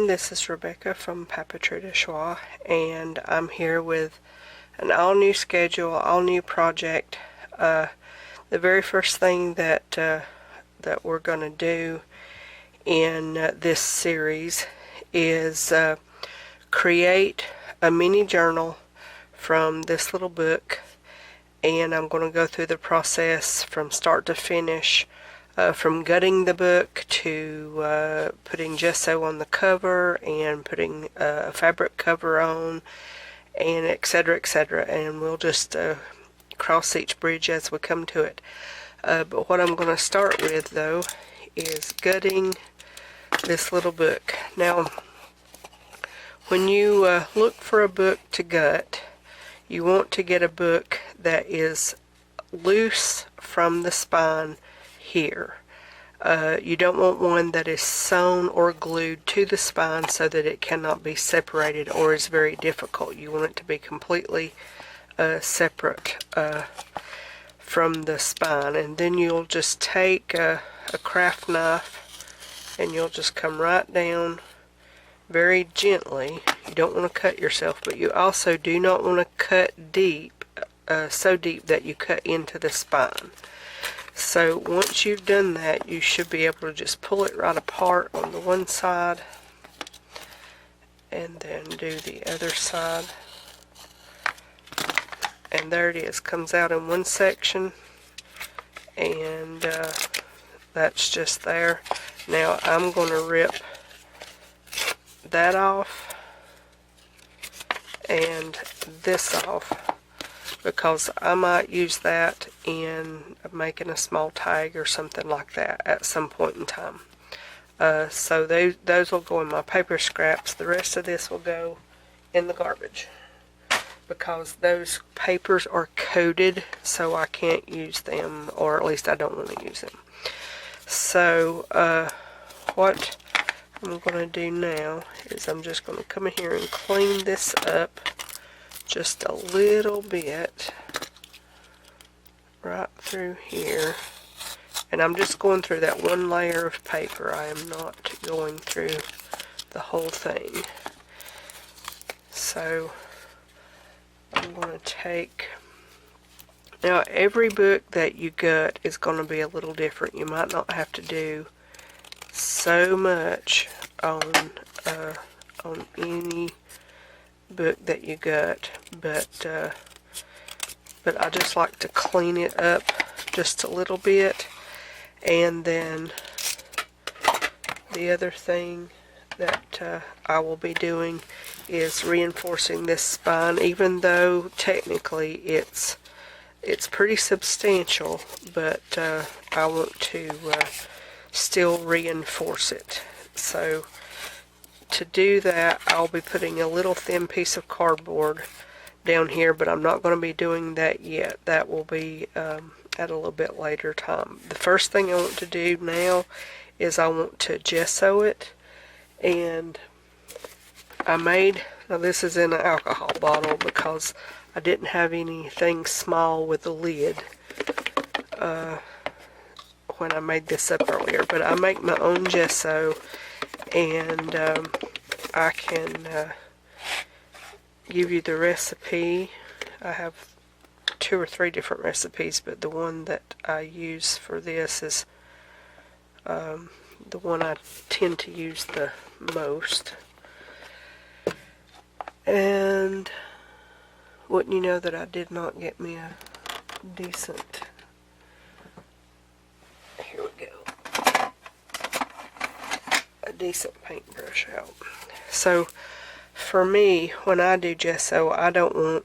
this is Rebecca from Papeterie de Choix, and I'm here with an all-new schedule, all-new project. The very first thing that we're going to do in this series is create a mini journal from this little book, and I'm going to go through the process from start to finish. From gutting the book to putting gesso on the cover and putting a fabric cover on, and etc., and we'll just cross each bridge as we come to it. But what I'm going to start with, though, is gutting this little book. Now, when you look for a book to gut, you want to get a book that is loose from the spine here. You don't want one that is sewn or glued to the spine so that it cannot be separated or is very difficult. You want it to be completely separate from the spine. And then you'll just take a craft knife and you'll just come right down very gently. You don't want to cut yourself, but you also do not want to cut deep, so deep that you cut into the spine. So once you've done that, you should be able to just pull it right apart on the one side and then do the other side. And there it is, comes out in one section, and that's just there. Now I'm going to rip that off and this off, because I might use that in making a small tag or something like that at some point in time. So those will go in my paper scraps. The rest of this will go in the garbage, because those papers are coated, so I can't use them, or at least I don't want to use them. So what I'm going to do now is I'm just going to come in here and clean this up just a little bit right through here, and I'm just going through that one layer of paper. I am not going through the whole thing. So I'm going to take, now every book that you gut is going to be a little different. You might not have to do so much on any book that you gut, but I just like to clean it up just a little bit. And then the other thing that I will be doing is reinforcing this spine, even though technically it's pretty substantial, but I want to still reinforce it. So to do that, I'll be putting a little thin piece of cardboard down here, but I'm not going to be doing that yet. That will be at a little bit later time. The first thing I want to do now is I want to gesso it, and now this is in an alcohol bottle because I didn't have anything small with a lid when I made this up earlier, but I make my own gesso, and I can give you the recipe. I have 2 or 3 different recipes, but the one that I use for this is the one I tend to use the most. And wouldn't you know that I did not get me a decent, here we go, a decent paintbrush out. So for me, when I do gesso, I don't want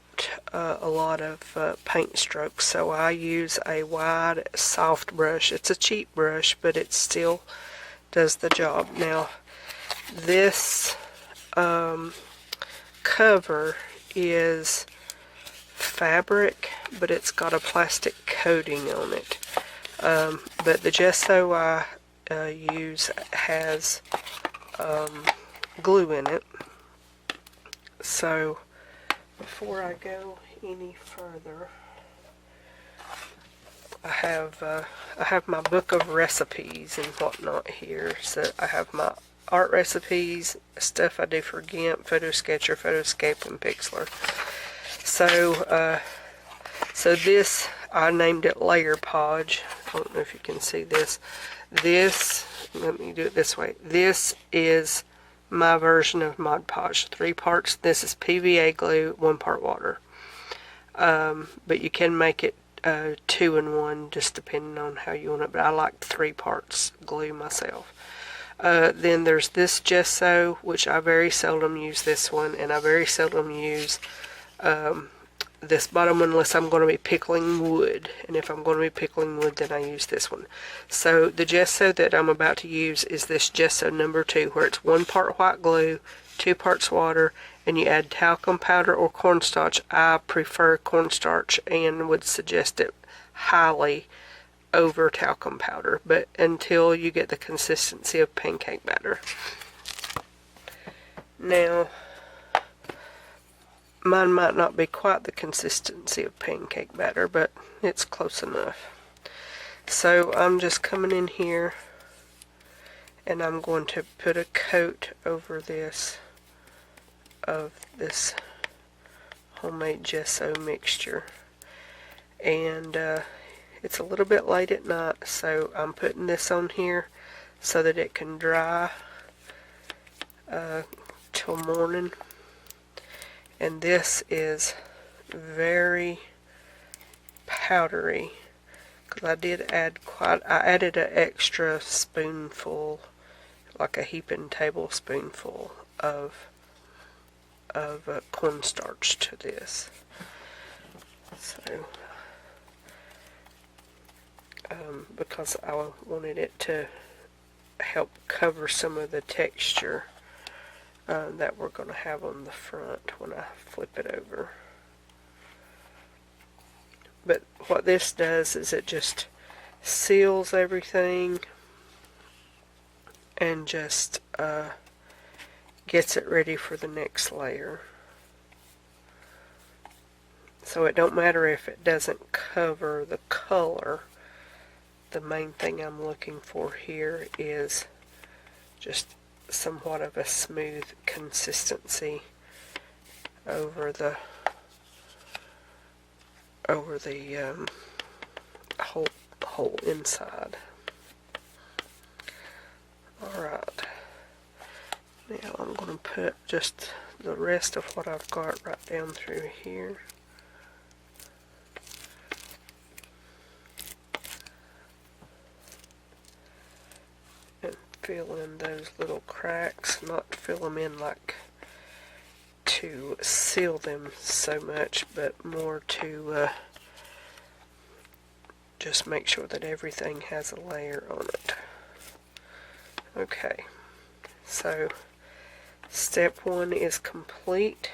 a lot of paint strokes, so I use a wide, soft brush. It's a cheap brush, but it still does the job. Now, this cover is fabric, but it's got a plastic coating on it. But the gesso I use has glue in it. So before I go any further, I have my book of recipes and whatnot here. So I have art recipes, stuff I do for GIMP, Photosketcher, Photoscape, and Pixlr. So this, I named it Layer Podge. I don't know if you can see this. This, let me do it this way. This is my version of Mod Podge. 3 parts. This is PVA glue, 1 part water. But you can make it 2 in 1, just depending on how you want it. But I like 3 parts glue myself. Then there's this gesso, which I very seldom use this one, and I very seldom use this bottom one unless I'm going to be pickling wood. And if I'm going to be pickling wood, then I use this one. So the gesso that I'm about to use is this gesso number 2, where it's 1 part white glue, 2 parts water, and you add talcum powder or cornstarch. I prefer cornstarch and would suggest it highly over talcum powder, but until you get the consistency of pancake batter. Now, mine might not be quite the consistency of pancake batter, but it's close enough. So I'm just coming in here and I'm going to put a coat over this of this homemade gesso mixture. And it's a little bit late at night, so I'm putting this on here so that it can dry till morning. And this is very powdery, because I did add I added an extra spoonful, like a heaping tablespoonful of cornstarch to this. So because I wanted it to help cover some of the texture that we're going to have on the front when I flip it over. But what this does is it just seals everything and just gets it ready for the next layer. So it don't matter if it doesn't cover the color. The main thing I'm looking for here is just somewhat of a smooth consistency over the whole inside. Alright, now I'm going to put just the rest of what I've got right down through here. And fill in those little cracks, not fill them in like to seal them so much, but more to just make sure that everything has a layer on it. Okay, so step 1 is complete,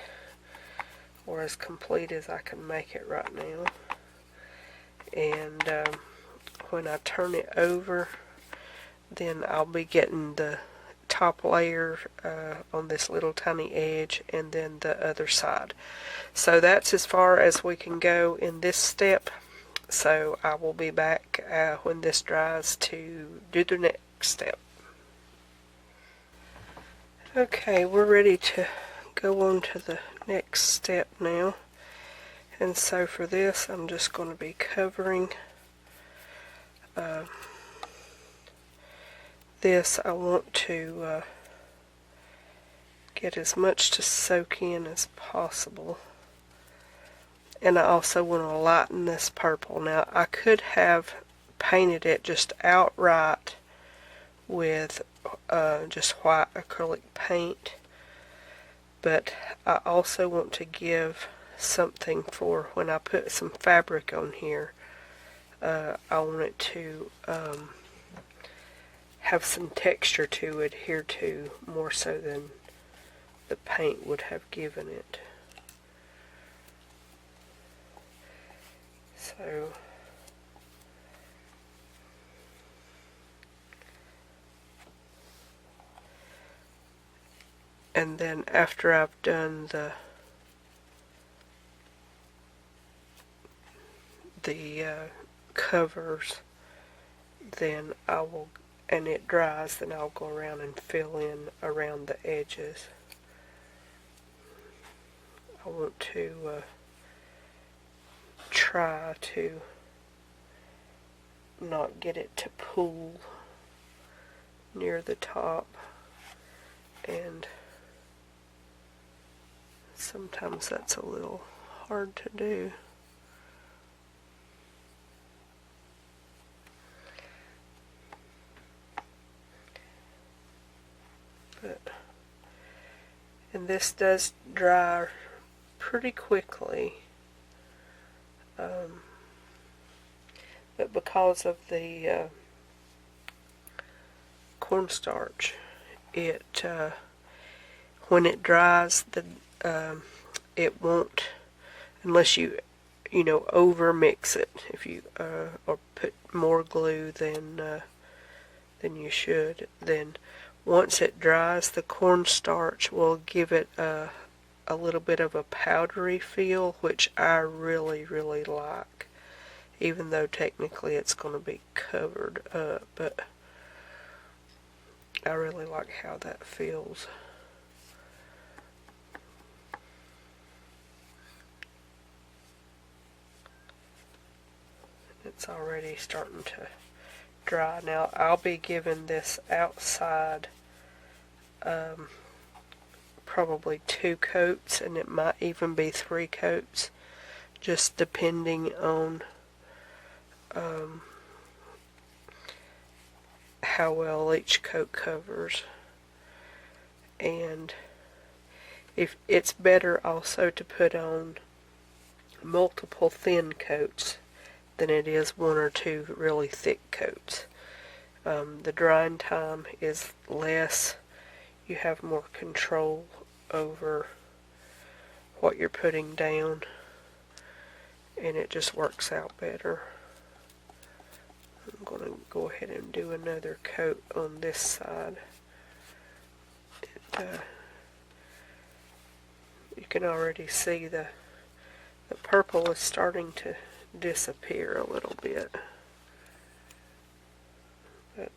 or as complete as I can make it right now. And when I turn it over, then I'll be getting the top layer on this little tiny edge, and then the other side. So that's as far as we can go in this step. So I will be back when this dries to do the next step. Okay, we're ready to go on to the next step now. And so for this, I'm just going to be covering this. I want to get as much to soak in as possible. And I also want to lighten this purple. Now, I could have painted it just outright with just white acrylic paint, but I also want to give something for when I put some fabric on here. I want it to have some texture to adhere to, more so than the paint would have given it. So and then after I've done the covers, then I will and it dries, then I'll go around and fill in around the edges. I want to try to not get it to pool near the top, and sometimes that's a little hard to do. And this does dry pretty quickly, but because of the cornstarch, it when it dries, it won't, unless you over mix it, if you or put more glue than you should, then once it dries, the cornstarch will give it a little bit of a powdery feel, which I really, really like, even though technically it's going to be covered up, but I really like how that feels. It's already starting to dry. Now I'll be giving this outside probably 2 coats, and it might even be 3 coats, just depending on how well each coat covers. And if it's better also to put on multiple thin coats than it is 1 or 2 really thick coats. The drying time is less. You have more control over what you're putting down, and it just works out better. I'm going to go ahead and do another coat on this side. You can already see the purple is starting to disappear a little bit, but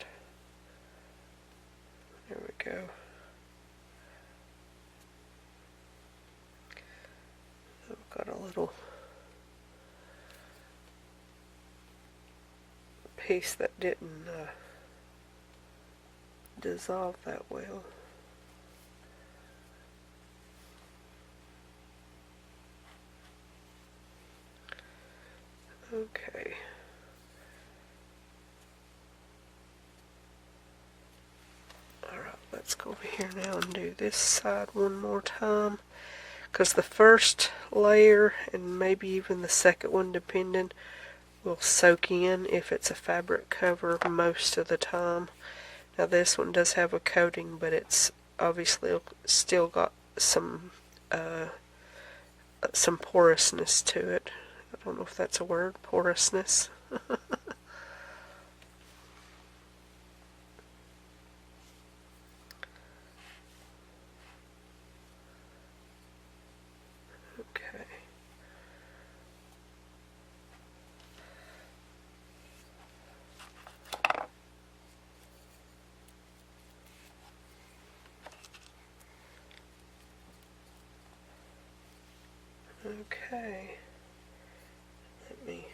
there we go. I've got a little piece that didn't dissolve that well. Okay. Alright, let's go over here now and do this side one more time, because the first layer, and maybe even the second one depending, will soak in if it's a fabric cover most of the time. Now this one does have a coating, but it's obviously still got some porousness to it. I don't know if that's a word, porousness. Okay. Okay. Let me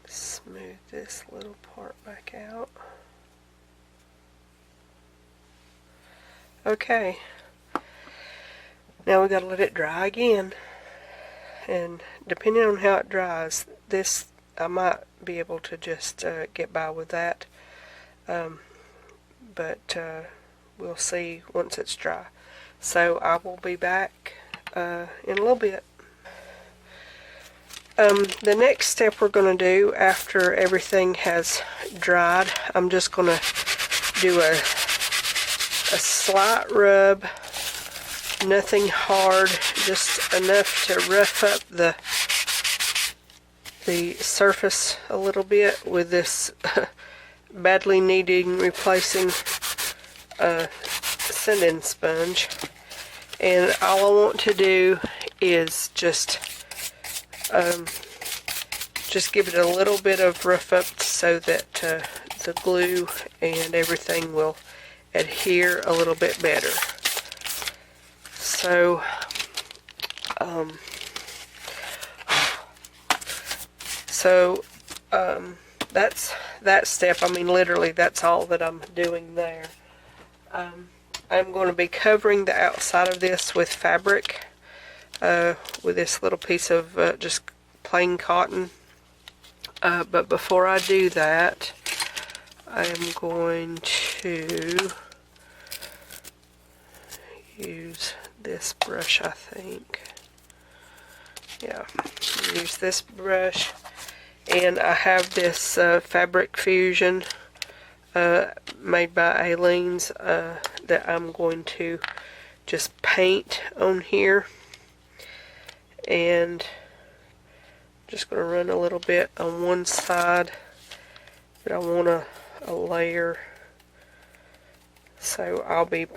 smooth this little part back out. Okay. Now we gotta let it dry again. And depending on how it dries, this I might be able to just get by with that. But we'll see once it's dry. So I will be back in a little bit. The next step we're going to do after everything has dried, I'm just going to do a slight rub, nothing hard, just enough to rough up the surface a little bit with this badly needing replacing sanding sponge. And all I want to do is just just give it a little bit of rough up so that the glue and everything will adhere a little bit better. So that's that step. I mean, literally, that's all that I'm doing there. I'm going to be covering the outside of this with fabric, with this little piece of just plain cotton. But before I do that, I am going to use this brush, I think. Yeah, use this brush. And I have this Fabric Fusion made by Aleene's that I'm going to just paint on here. And just going to run a little bit on one side, but I want a layer. So I'll be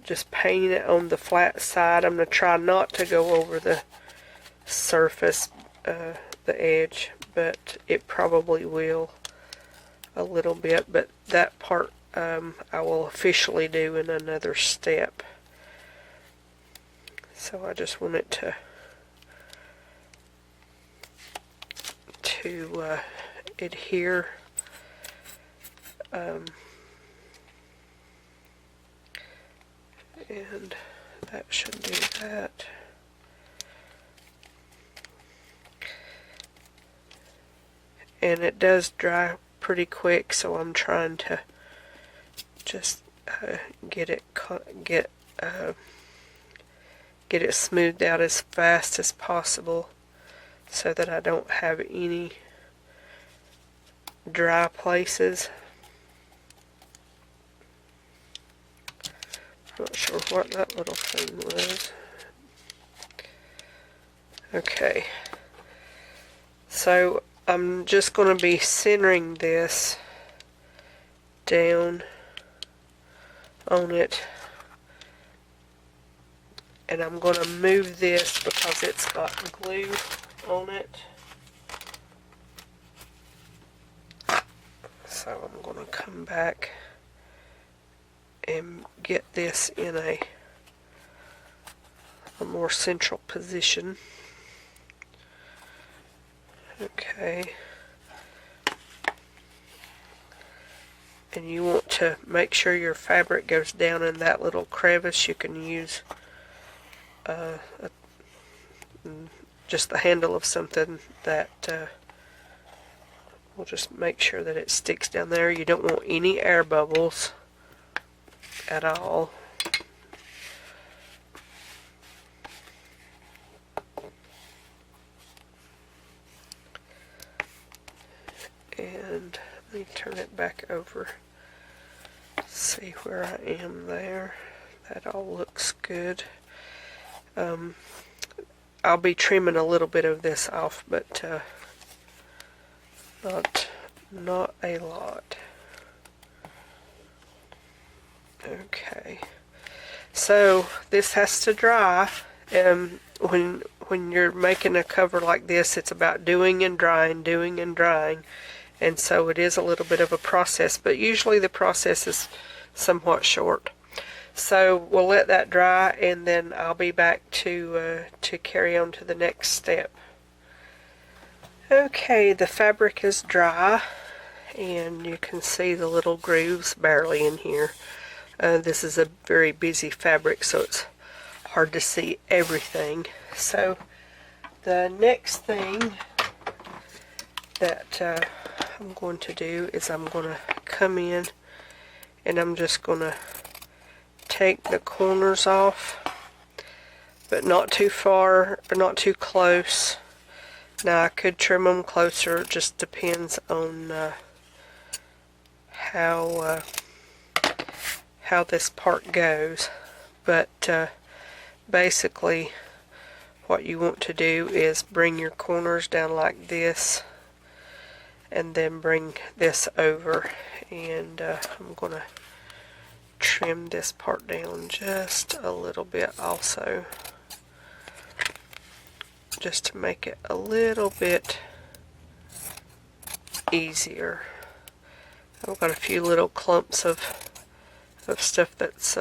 just painting it on the flat side. I'm going to try not to go over the surface, the edge, but it probably will a little bit. But that part I will officially do in another step. So I just want it to adhere. And that should do that. And it does dry pretty quick, so I'm trying to just get it smoothed out as fast as possible, so that I don't have any dry places. Not sure what that little thing was. Okay, so I'm just going to be centering this down on it, and I'm going to move this because it's got glue on it. So I'm going to come back and get this in a more central position. Okay. And you want to make sure your fabric goes down in that little crevice. You can use just the handle of something that will just make sure that it sticks down there. You don't want any air bubbles at all. And let me turn it back over. See where I am there. That all looks good. I'll be trimming a little bit of this off, but not a lot. Okay, so this has to dry. When you're making a cover like this, it's about doing and drying, and so it is a little bit of a process, but usually the process is somewhat short. So we'll let that dry, and then I'll be back to carry on to the next step. Okay, the fabric is dry, and you can see the little grooves barely in here. This is a very busy fabric, so it's hard to see everything. So the next thing that I'm going to do is I'm going to come in and I'm just going to take the corners off, but not too far or not too close. Now I could trim them closer, it just depends on how this part goes. But basically what you want to do is bring your corners down like this, and then bring this over, and I'm going to trim this part down just a little bit also, just to make it a little bit easier. I've got a few little clumps of stuff that's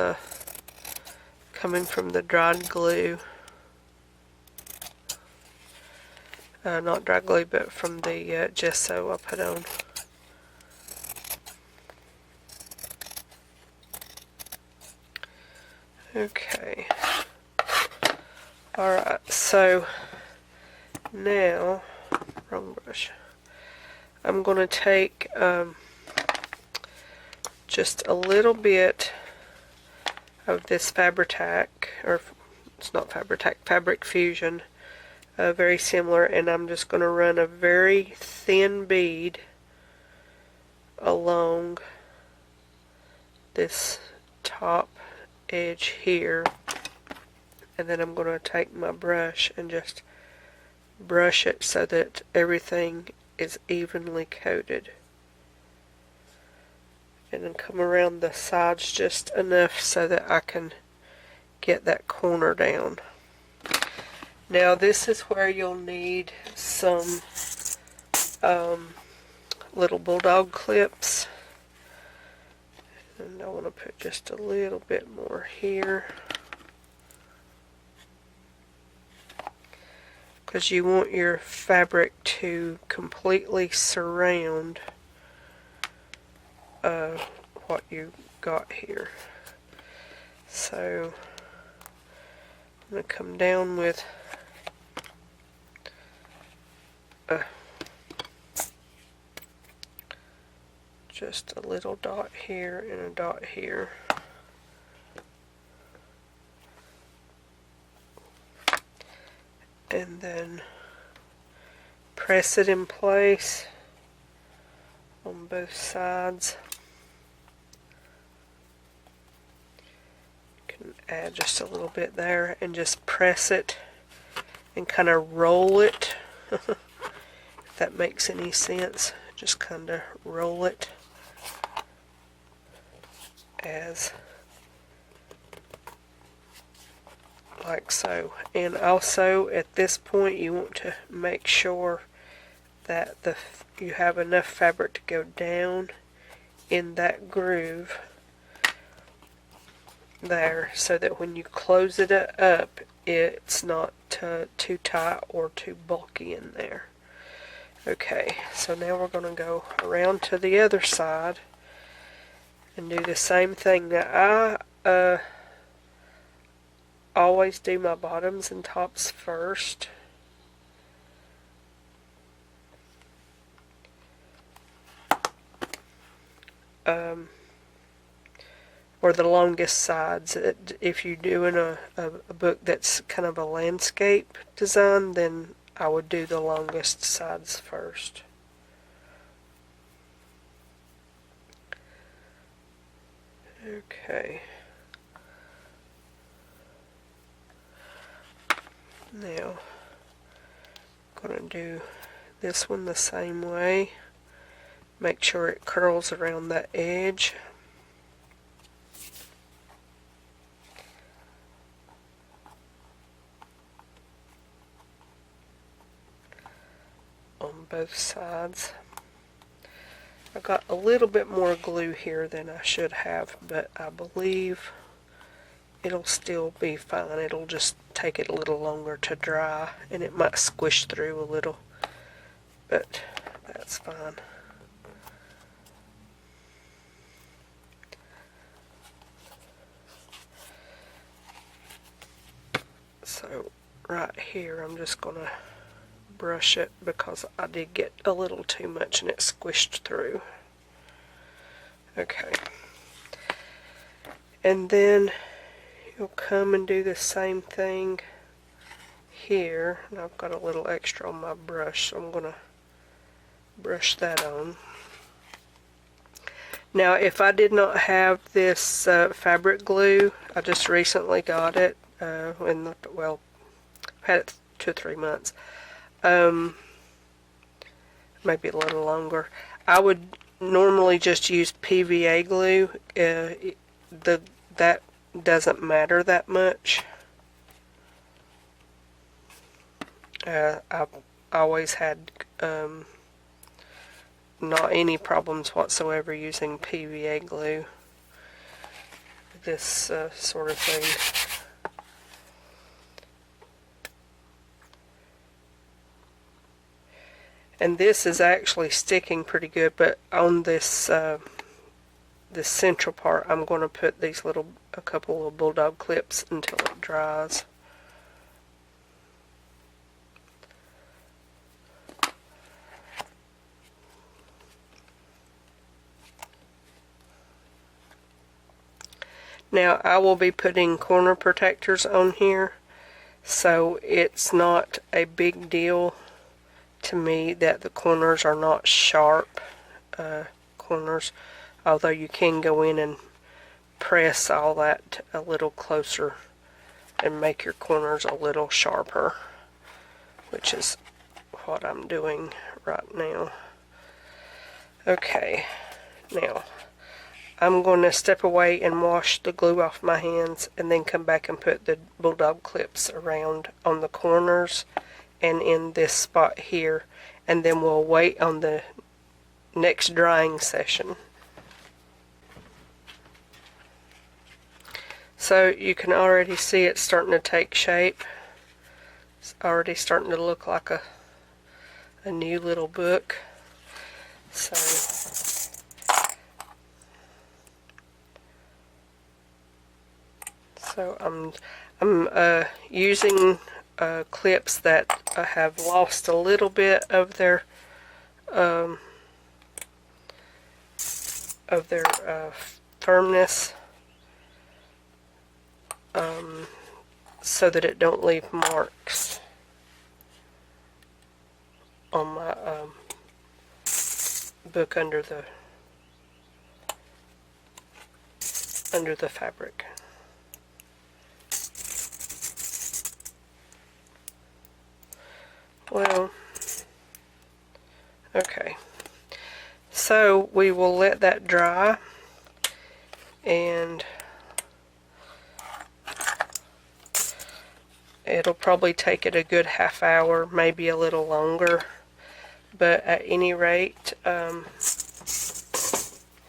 coming from the dried glue. Not dry glue, but from the gesso I put on. Okay. Alright, so now, wrong brush, I'm going to take just a little bit of this Fabri-Tac, or it's not Fabri-Tac, Fabric Fusion, very similar, and I'm just going to run a very thin bead along this top edge here, and then I'm going to take my brush and just brush it so that everything is evenly coated, and then come around the sides just enough so that I can get that corner down. Now this is where you'll need some little bulldog clips, and I want to put just a little bit more here, because you want your fabric to completely surround what you got here. So I'm going to come down with just a little dot here and a dot here. And then press it in place on both sides. You can add just a little bit there and just press it and kind of roll it. If that makes any sense, just kind of roll it as like so. And also at this point you want to make sure that you have enough fabric to go down in that groove there, so that when you close it up, it's not too tight or too bulky in there. Okay, so now we're going to go around to the other side and do the same thing. Now I always do my bottoms and tops first. Or the longest sides. If you're doing a book that's kind of a landscape design, then I would do the longest sides first. Okay. Now, I'm going to do this one the same way. Make sure it curls around that edge. On both sides. I got a little bit more glue here than I should have, but I believe it'll still be fine. It'll just take it a little longer to dry, and it might squish through a little, but that's fine. So right here I'm just going to brush it because I did get a little too much and it squished through. Okay. And then you'll come and do the same thing here. And I've got a little extra on my brush, so I'm going to brush that on. Now, if I did not have this fabric glue, I just recently got it. Well, I've had it 2 or 3 months. Maybe a little longer. I would normally just use PVA glue. That doesn't matter that much. I've always had not any problems whatsoever using PVA glue. This sort of thing. And this is actually sticking pretty good, but on this this central part, I'm going to put a couple of bulldog clips until it dries. Now I will be putting corner protectors on here, so it's not a big deal to me that the corners are not sharp corners, although you can go in and press all that a little closer and make your corners a little sharper, which is what I'm doing right now. Okay, now I'm going to step away and wash the glue off my hands and then come back and put the bulldog clips around on the corners and in this spot here, and then we'll wait on the next drying session. So you can already see it starting to take shape. It's already starting to look like a new little book. So I'm using clips that have lost a little bit of their firmness, so that it don't leave marks on my book under the fabric. Well, okay, so we will let that dry, and it'll probably take it a good half hour, maybe a little longer, but at any rate,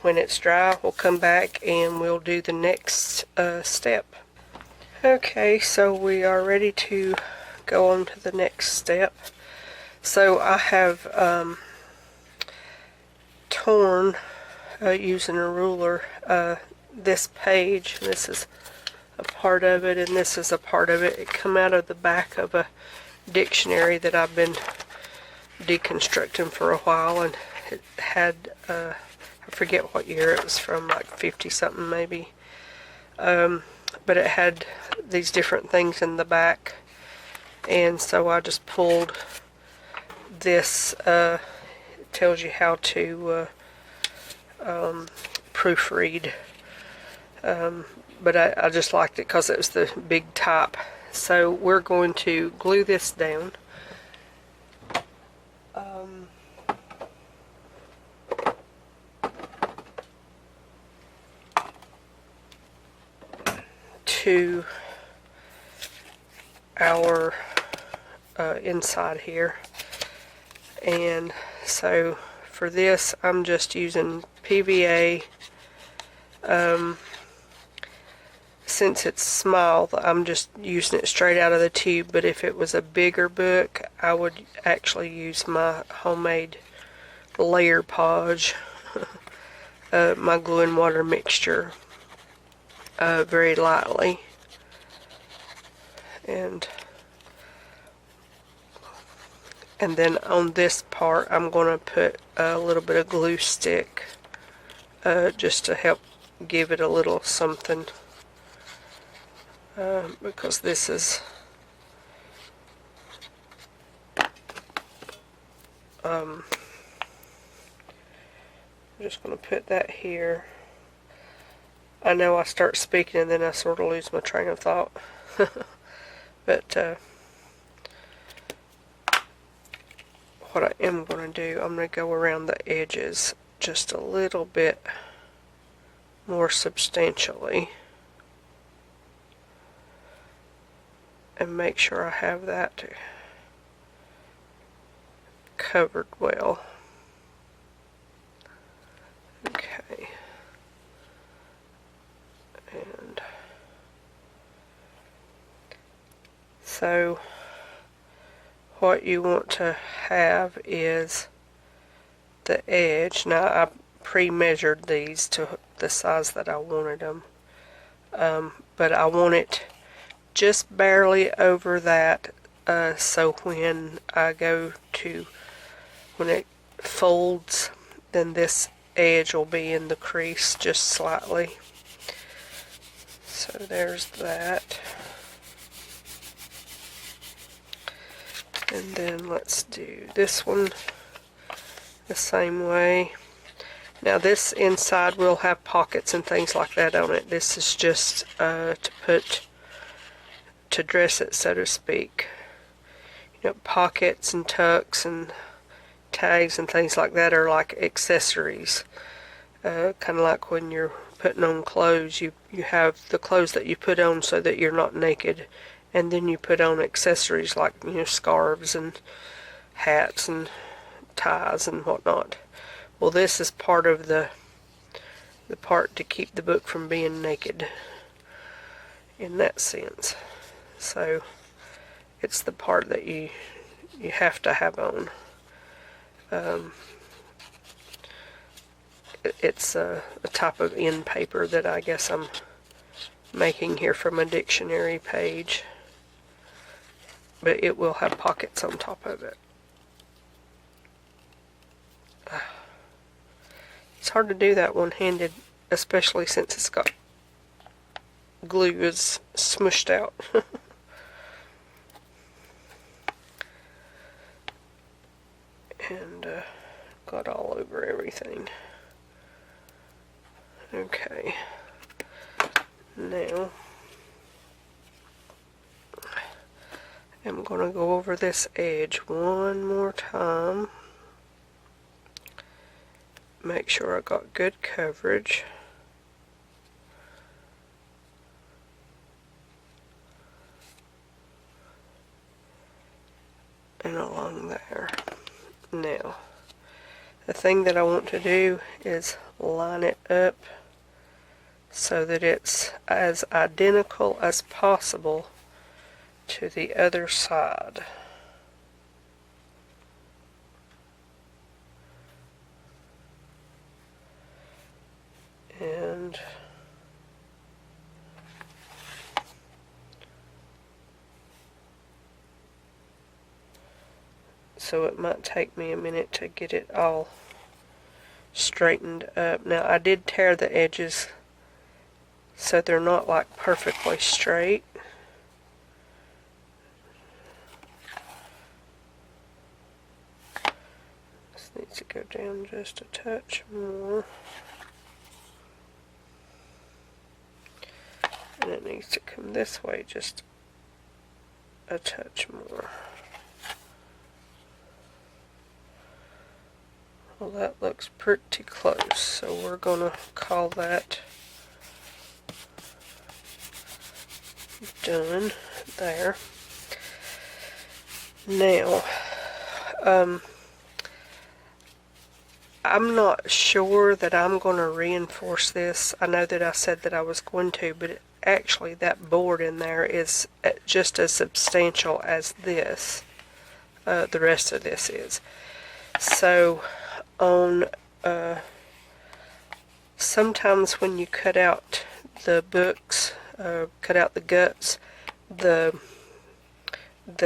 when it's dry, we'll come back and we'll do the next step. Okay, so we are ready to go on to the next step. So I have torn using a ruler this page. This is a part of it, and this is a part of it. It come out of the back of a dictionary that I've been deconstructing for a while, and it had I forget what year it was from, like 50 something maybe, but it had these different things in the back, and so I just pulled this. It tells you how to proofread, but I just liked it because it was the big top. So we're going to glue this down. To our inside here, and so for this I'm just using PVA. Since it's small, I'm just using it straight out of the tube, but if it was a bigger book, I would actually use my homemade layer podge, my glue and water mixture, very lightly, and then on this part I'm going to put a little bit of glue stick, just to help give it a little something, because this is I'm just going to put that here. I know I start speaking and then I sort of lose my train of thought. But what I am going to do, I'm going to go around the edges just a little bit more substantially and make sure I have that covered well. So what you want to have is the edge. Now I pre-measured these to the size that I wanted them, but I want it just barely over that, so when it folds, then this edge will be in the crease just slightly. So there's that. And then let's do this one the same way. Now this inside will have pockets and things like that on it. This is just to dress it, so to speak. You know, pockets and tucks and tags and things like that are like accessories. Kind of like when you're putting on clothes, you have the clothes that you put on so that you're not naked, and then you put on accessories like, you know, scarves and hats and ties and whatnot. Well, this is part of the part to keep the book from being naked in that sense. So it's the part that you have to have on. It's a type of end paper that I guess I'm making here from a dictionary page, but it will have pockets on top of it. It's hard to do that one-handed, especially since it's got glue is smushed out. And got all over everything. Okay, now I'm going to go over this edge one more time. Make sure I got good coverage. And along there. Now, the thing that I want to do is line it up so that it's as identical as possible to the other side. And so it might take me a minute to get it all straightened up. Now I did tear the edges so they're not like perfectly straight. This needs to go down just a touch more. And it needs to come this way just a touch more. Well, that looks pretty close, so we're going to call that done there. Now, I'm not sure that I'm going to reinforce this. I know that I said that I was going to, but actually that board in there is just as substantial as this. The rest of this is. So on sometimes when you cut out the books, cut out the guts, the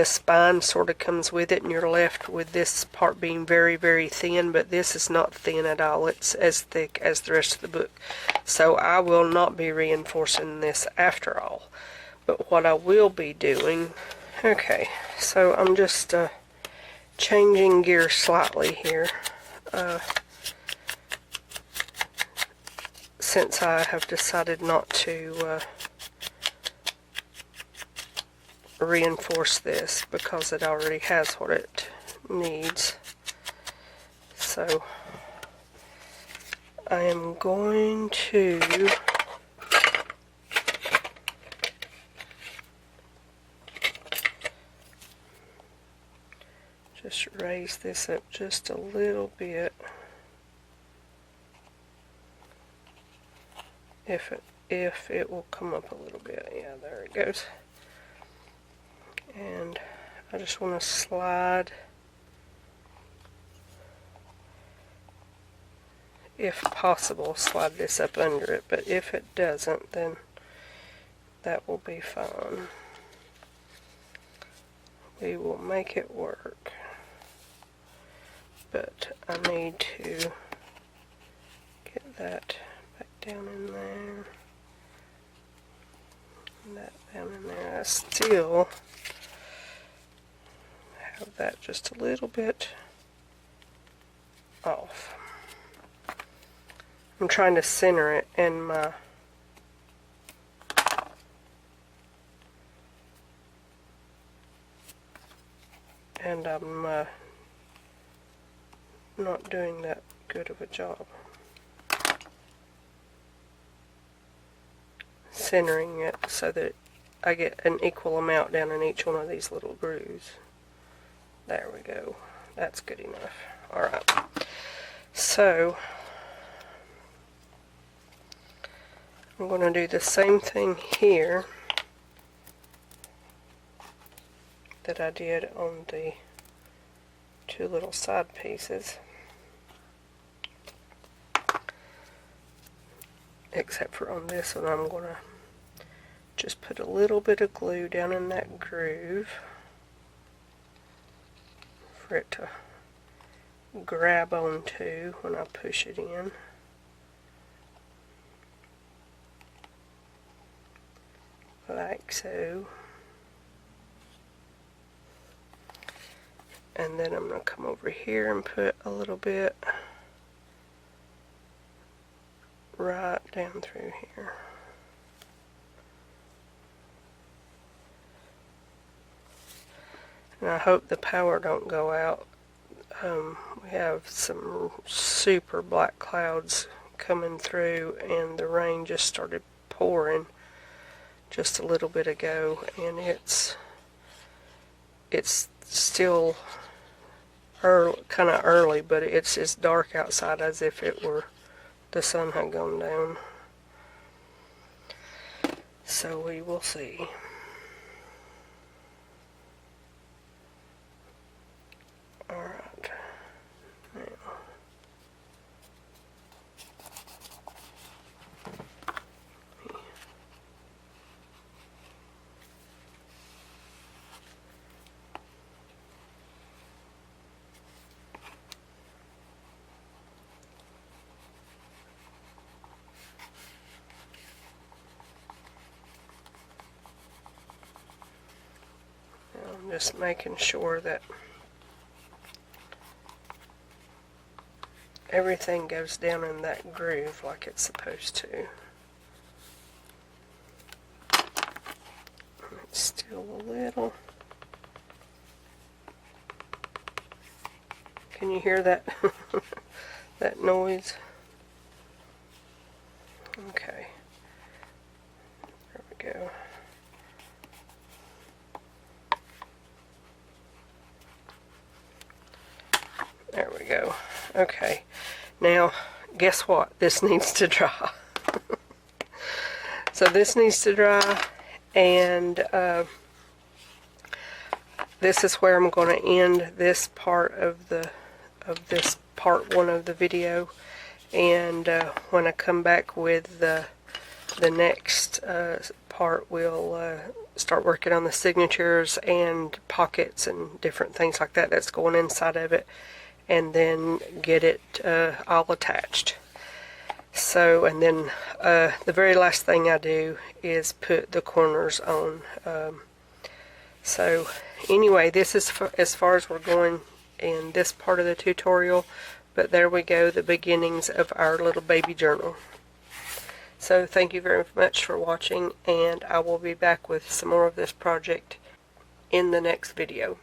spine sort of comes with it, and you're left with this part being very, very thin, but this is not thin at all. It's as thick as the rest of the book. So I will not be reinforcing this after all. But what I will be doing, okay, so I'm just changing gears slightly here. Since I have decided not to reinforce this because it already has what it needs. So I am going to just raise this up just a little bit. If it will come up a little bit. Yeah, there it goes. And I just want to slide, if possible, slide this up under it, but if it doesn't, then that will be fine. We will make it work. But I need to get that back down in there. And that down in there. I still have that just a little bit off. I'm trying to center it in my and I'm not doing that good of a job centering it so that I get an equal amount down in each one of these little grooves. There we go. That's good enough. Alright. So I'm going to do the same thing here that I did on the two little side pieces, except for on this one I'm going to just put a little bit of glue down in that groove for it to grab onto when I push it in. Like so. And then I'm going to come over here and put a little bit right down through here. And I hope the power don't go out. We have some super black clouds coming through, and the rain just started pouring just a little bit ago, and it's still kind of early, but it's as dark outside as if it were the sun had gone down. So we will see. Alright. Now. I'm just making sure that everything goes down in that groove like it's supposed to. It's still a little. Can you hear that? That noise? Okay. There we go. There we go. Okay. Now, guess what? This needs to dry. So this needs to dry, and this is where I'm going to end this part of this part one of the video. And when I come back with the next part, we'll start working on the signatures and pockets and different things like that that's going inside of it, and then get it all attached. So, and then the very last thing I do is put the corners on. So anyway, this is as far as we're going in this part of the tutorial, but there we go, the beginnings of our little baby journal. So thank you very much for watching, and I will be back with some more of this project in the next video.